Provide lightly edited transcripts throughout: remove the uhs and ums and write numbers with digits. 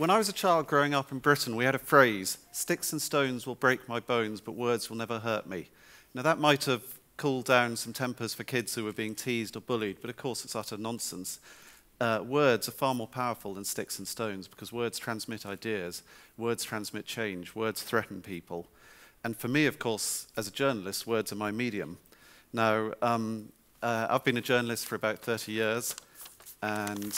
when I was a child growing up in Britain, we had a phrase, "Sticks and stones will break my bones, but words will never hurt me." Now that might have cooled down some tempers for kids who were being teased or bullied, but of course it's utter nonsense. Words are far more powerful than sticks and stones because words transmit ideas, words transmit change, words threaten people. And for me, of course, as a journalist, words are my medium. Now, I've been a journalist for about 30 years, and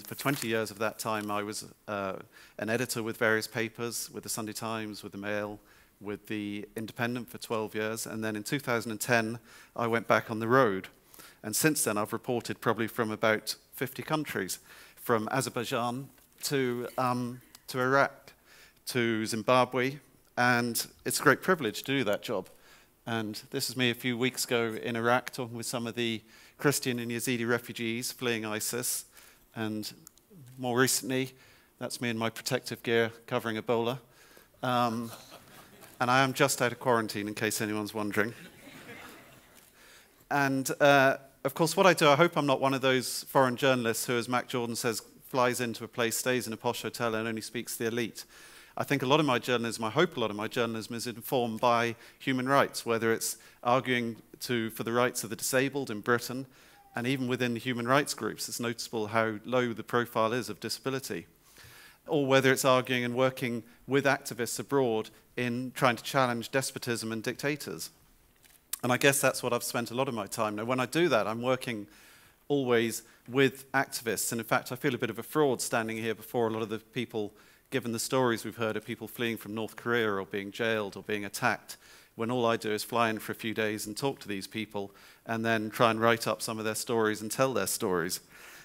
for 20 years of that time I was an editor with various papers, with the Sunday Times, with the Mail, with the Independent for 12 years, and then in 2010 I went back on the road. And since then I've reported probably from about 50 countries, from Azerbaijan to Iraq, to Zimbabwe, and it's a great privilege to do that job. And this is me a few weeks ago in Iraq talking with some of the Christian and Yazidi refugees fleeing ISIS, and more recently, that's me in my protective gear covering Ebola. And I am just out of quarantine, in case anyone's wondering. And of course, what I do, I hope I'm not one of those foreign journalists who, as Mac Jordan says, flies into a place, stays in a posh hotel, and only speaks to the elite. I think a lot of my journalism, I hope a lot of my journalism is informed by human rights, whether it's arguing for the rights of the disabled in Britain, and even within the human rights groups, it's noticeable how low the profile is of disability. Or whether it's arguing and working with activists abroad in trying to challenge despotism and dictators. And I guess that's what I've spent a lot of my time. Now, when I do that, I'm working always with activists. And in fact, I feel a bit of a fraud standing here before a lot of the people, given the stories we've heard of people fleeing from North Korea or being jailed or being attacked, when all I do is fly in for a few days and talk to these people and then try and write up some of their stories and tell their stories.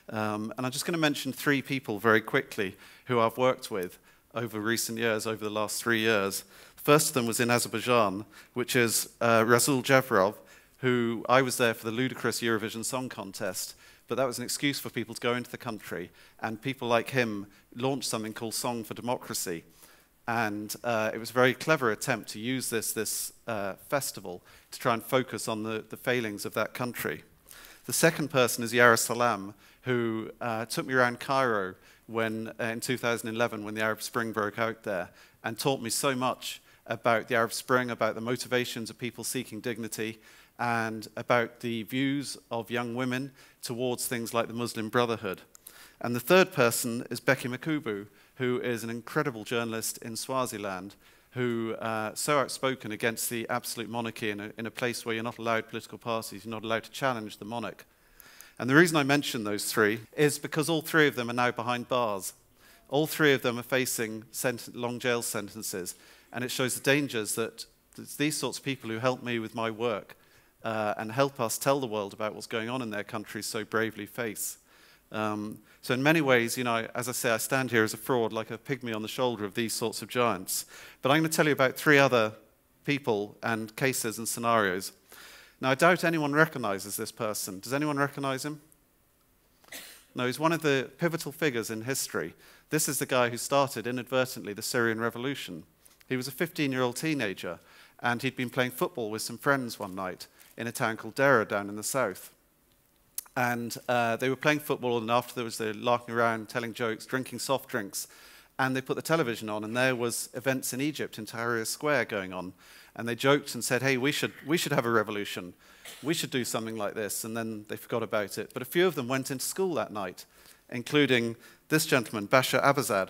And I'm just going to mention 3 people very quickly who I've worked with over recent years, over the last 3 years. First of them was in Azerbaijan, which is Rasul Javrov, who I was there for the ludicrous Eurovision Song Contest, but that was an excuse for people to go into the country, and people like him launched something called Song for Democracy. And it was a very clever attempt to use this festival to try and focus on the failings of that country. The second person is Yara Salam, who took me around Cairo in 2011 when the Arab Spring broke out there, and taught me so much about the Arab Spring, about the motivations of people seeking dignity, and about the views of young women towards things like the Muslim Brotherhood. And the third person is Becky Makubu, who is an incredible journalist in Swaziland, who so outspoken against the absolute monarchy in a place where you're not allowed political parties, you're not allowed to challenge the monarch. And the reason I mention those 3 is because all 3 of them are now behind bars. All 3 of them are facing long jail sentences. And it shows the dangers that these sorts of people who help me with my work and help us tell the world about what's going on in their countries so bravely face. So in many ways, you know, as I say, I stand here as a fraud, like a pygmy on the shoulder of these sorts of giants. But I'm going to tell you about 3 other people and cases and scenarios. Now, I doubt anyone recognizes this person. Does anyone recognize him? No, he's one of the pivotal figures in history. This is the guy who started, inadvertently, the Syrian Revolution. He was a 15-year-old teenager, and he'd been playing football with some friends one night in a town called Dera down in the south. And they were playing football, and afterwards they were larking around, telling jokes, drinking soft drinks. And they put the television on, and there was events in Egypt, in Tahrir Square, going on. And they joked and said, hey, we should have a revolution. We should do something like this. And then they forgot about it. But a few of them went into school that night, including this gentleman, Bashar Abazad.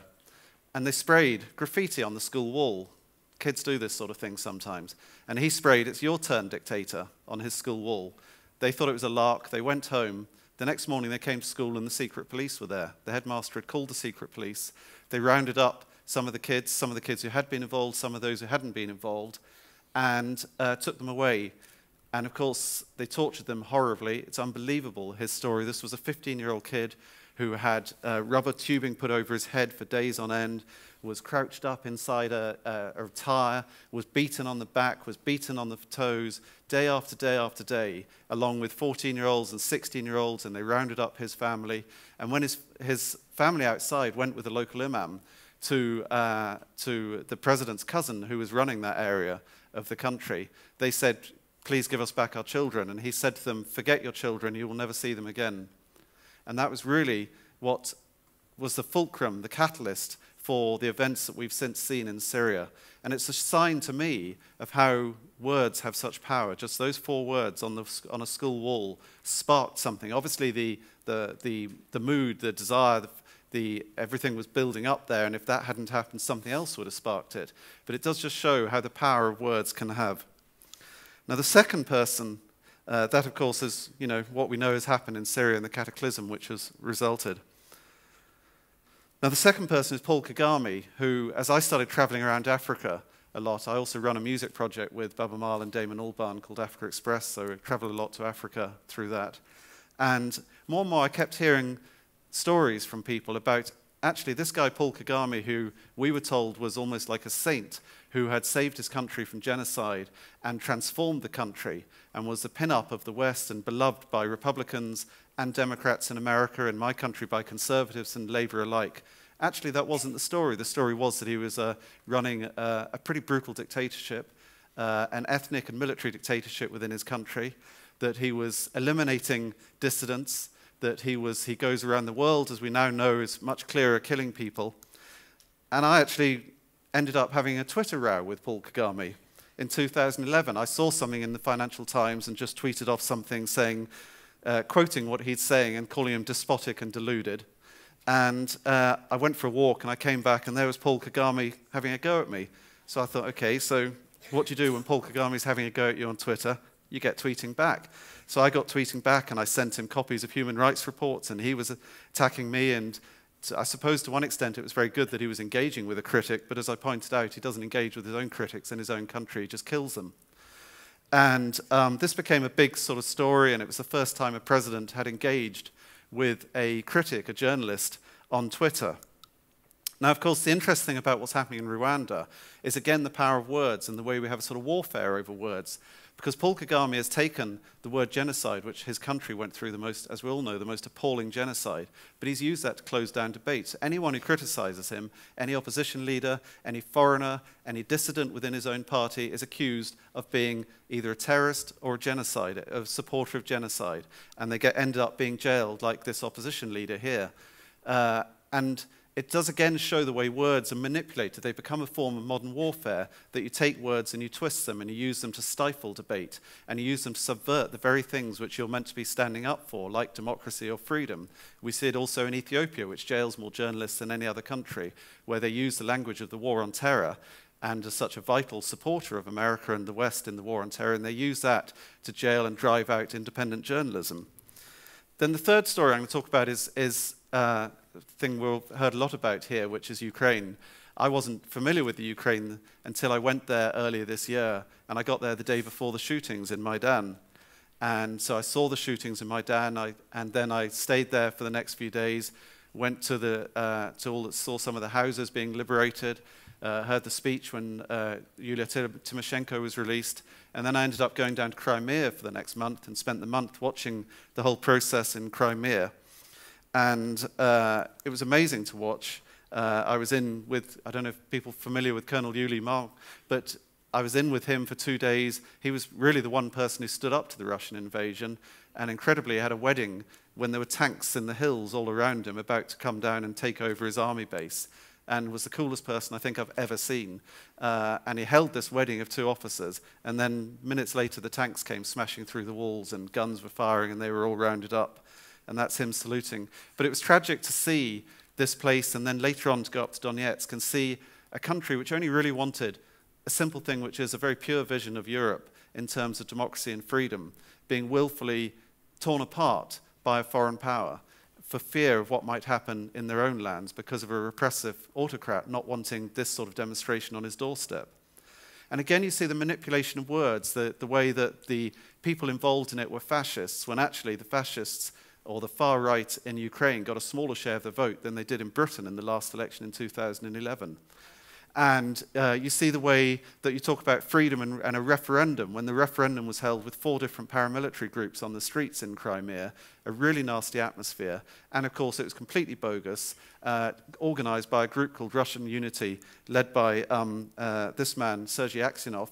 And they sprayed graffiti on the school wall. Kids do this sort of thing sometimes. And he sprayed, "It's your turn, dictator," on his school wall. They thought it was a lark. They went home. The next morning they came to school and the secret police were there. The headmaster had called the secret police. They rounded up some of the kids who had been involved, some of those who hadn't been involved, and took them away. And of course, they tortured them horribly. It's unbelievable, his story. This was a 15-year-old kid who had rubber tubing put over his head for days on end, was crouched up inside a tire, was beaten on the back, was beaten on the toes, day after day after day, along with 14-year-olds and 16-year-olds, and they rounded up his family. And when his family outside went with the local imam to the president's cousin who was running that area of the country, they said, "Please give us back our children." And he said to them, "Forget your children, you will never see them again." And that was really what was the fulcrum, the catalyst for the events that we've since seen in Syria. And it's a sign to me of how words have such power. Just those 4 words on a school wall sparked something. Obviously, the mood, the desire, everything was building up there, and if that hadn't happened, something else would have sparked it. But it does just show how the power of words can have. Now, the second person, that of course is, what we know has happened in Syria and the cataclysm which has resulted. Now, the second person is Paul Kagame, who, as I started traveling around Africa a lot, I also run a music project with Baba Mal and Damon Albarn called Africa Express, so I travel a lot to Africa through that. And more and more I kept hearing stories from people about actually this guy Paul Kagame, who we were told was almost like a saint, who had saved his country from genocide and transformed the country and was the pin-up of the West and beloved by Republicans and Democrats in America, in my country by conservatives and Labour alike. Actually, that wasn't the story. The story was that he was running a pretty brutal dictatorship, an ethnic and military dictatorship within his country, that he was eliminating dissidents, that he goes around the world, as we now know, is much clearer, killing people. And I actually ended up having a Twitter row with Paul Kagame in 2011. I saw something in the Financial Times and just tweeted off something saying, quoting what he'd saying and calling him despotic and deluded. And I went for a walk and I came back and there was Paul Kagame having a go at me. So I thought, okay, so what do you do when Paul Kagame's having a go at you on Twitter? You get tweeting back. So I got tweeting back and I sent him copies of human rights reports and he was attacking me, and I suppose to one extent it was very good that he was engaging with a critic, but as I pointed out, he doesn't engage with his own critics in his own country, he just kills them. And this became a big sort of story, and it was the first time a president had engaged with a critic, a journalist, on Twitter. Now, of course, the interesting thing about what's happening in Rwanda is, again, the power of words and the way we have a sort of warfare over words. Because Paul Kagame has taken the word genocide, which his country went through the most, as we all know, the most appalling genocide, but he's used that to close down debate. So anyone who criticizes him, any opposition leader, any foreigner, any dissident within his own party is accused of being either a terrorist or a genocide, a supporter of genocide, and they end up being jailed like this opposition leader here. And it does again show the way words are manipulated. They become a form of modern warfare, that you take words and you twist them and you use them to stifle debate and you use them to subvert the very things which you're meant to be standing up for, like democracy or freedom. We see it also in Ethiopia, which jails more journalists than any other country, where they use the language of the war on terror and as such a vital supporter of America and the West in the war on terror, and they use that to jail and drive out independent journalism. Then the third story I'm going to talk about is thing we've heard a lot about here, which is Ukraine. I wasn't familiar with the Ukraine until I went there earlier this year, and I got there the day before the shootings in Maidan. And so I saw the shootings in Maidan, and then I stayed there for the next few days, went to saw some of the houses being liberated, heard the speech when Yulia Tymoshenko was released, and then I ended up going down to Crimea for the next month and spent the month watching the whole process in Crimea. And it was amazing to watch. I was in with, I don't know if people are familiar with Colonel Yuli Mark, but I was in with him for 2 days. He was really the one person who stood up to the Russian invasion, and incredibly, he had a wedding when there were tanks in the hills all around him about to come down and take over his army base, and was the coolest person I think I've ever seen. And he held this wedding of 2 officers, and then minutes later the tanks came smashing through the walls and guns were firing and they were all rounded up. And that's him saluting. But it was tragic to see this place, and then later on to go up to Donetsk and see a country which only really wanted a simple thing, which is a very pure vision of Europe in terms of democracy and freedom, being willfully torn apart by a foreign power for fear of what might happen in their own lands because of a repressive autocrat not wanting this sort of demonstration on his doorstep. And again, you see the manipulation of words, the way that the people involved in it were fascists, when actually the fascists or the far right in Ukraine got a smaller share of the vote than they did in Britain in the last election in 2011. And you see the way that you talk about freedom and a referendum, when the referendum was held with 4 different paramilitary groups on the streets in Crimea, a really nasty atmosphere. And of course, it was completely bogus, organized by a group called Russian Unity, led by this man, Sergei Aksyonov,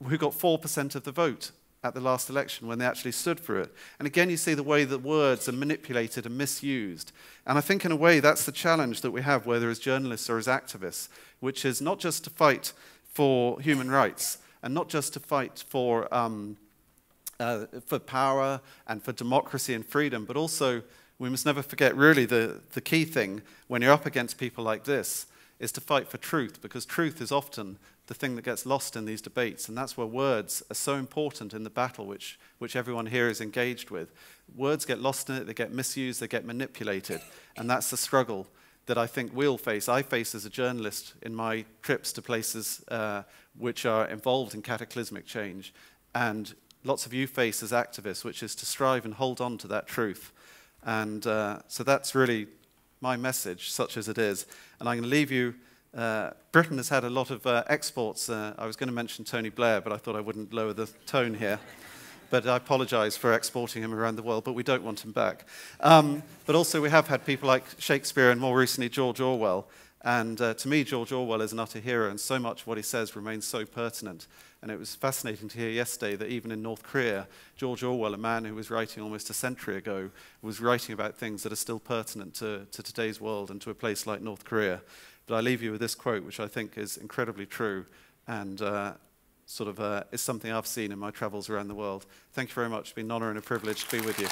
who got 4% of the vote at the last election when they actually stood for it. And again, you see the way that words are manipulated and misused. And I think in a way that's the challenge that we have, whether as journalists or as activists, which is not just to fight for human rights and not just to fight for power and for democracy and freedom, but also we must never forget really the key thing when you're up against people like this is to fight for truth, because truth is often the thing that gets lost in these debates, and that's where words are so important in the battle which everyone here is engaged with. Words get lost in it, they get misused, they get manipulated, and that's the struggle that I think we'll face. I face as a journalist in my trips to places which are involved in cataclysmic change, and lots of you face as activists, which is to strive and hold on to that truth. And so that's really my message, such as it is. And I'm going to leave you. Britain has had a lot of exports. I was going to mention Tony Blair, but I thought I wouldn't lower the tone here. But I apologize for exporting him around the world, but we don't want him back. But also we have had people like Shakespeare and more recently George Orwell. And to me, George Orwell is an utter hero, and so much of what he says remains so pertinent. And it was fascinating to hear yesterday that even in North Korea, George Orwell, a man who was writing almost a century ago, was writing about things that are still pertinent to today's world and to a place like North Korea. But I leave you with this quote, which I think is incredibly true and is something I've seen in my travels around the world. Thank you very much. It's been an honor and a privilege to be with you.